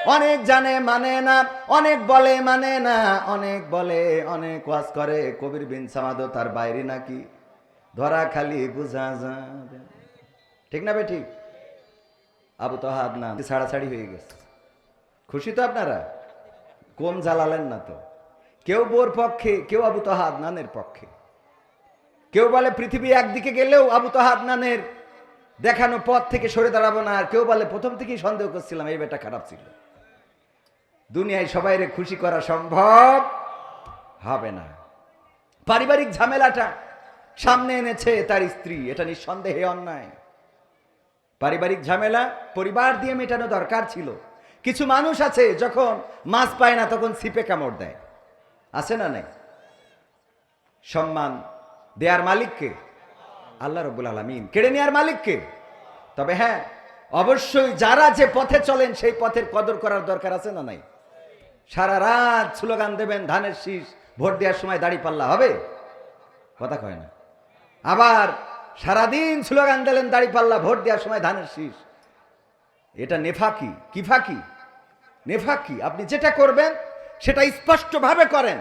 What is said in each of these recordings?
অনেক জানে মানে না, অনেক বলে মানে না, অনেক বলে অনেক ওয়াজ করে, কবির বিন সামাদও তার বাইরে নাকি, ধরা খালি বুঝা যাবে। ঠিক না বে ঠিক? আবু তাহা আদনান ছাড়াছাড়ি হয়ে গেছে। খুশি তো আপনারা? কম জ্বালালেন না তো। কেউ বোর পক্ষে, কেউ আবু তাহা আদনানের পক্ষে। কেউ বলে পৃথিবী একদিকে গেলেও আবু তাহা আদনানের দেখানো পথ থেকে সরে দাঁড়াবো না, আর কেউ বলে প্রথম থেকেই সন্দেহ করছিলাম এই বেটা খারাপ ছিল। দুনিয়ায় সবাইরে খুশি করা সম্ভব হবে না। পারিবারিক ঝামেলাটা সামনে এনেছে তার স্ত্রী, এটা নিঃসন্দেহে অন্যায়। পারিবারিক ঝামেলা পরিবার দিয়ে মেটানো দরকার ছিল। কিছু মানুষ আছে যখন মাছ পায় না তখন ছিপে কামড় দেয়, আছে না নাই? সম্মান দেয়ার মালিককে আল্লাহ রাব্বুল আলামিন, কেড়ে নেয়ার মালিককে। তবে হ্যাঁ, অবশ্যই যারা যে পথে চলেন সেই পথের কদর করার দরকার আছে না নাই? সারা রাত স্লোগান দেবেন ধানের শীষ, ভোট দেওয়ার সময় দাড়ি পাল্লা হবে? কথা কয় না। আবার সারাদিন স্লোগান দিলেন দাড়ি পাল্লা, ভোট দেওয়ার সময় ধানের শীষ। এটা নেফাকি। কি ফাঁকি? নেফাকি। আপনি যেটা করবেন সেটা স্পষ্টভাবে করেন।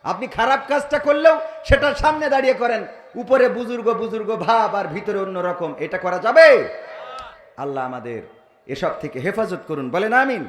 আপনি খারাপ কাজটা করলেও সেটার সামনে দাঁড়িয়ে করেন, উপরে বুজুর্গ বুজুর্গ ভাব আর ভিতরে অন্যরকম। এটা করা যাবে? আল্লাহ আমাদের এসব থেকে হেফাজত করুন, বলেন আমিন।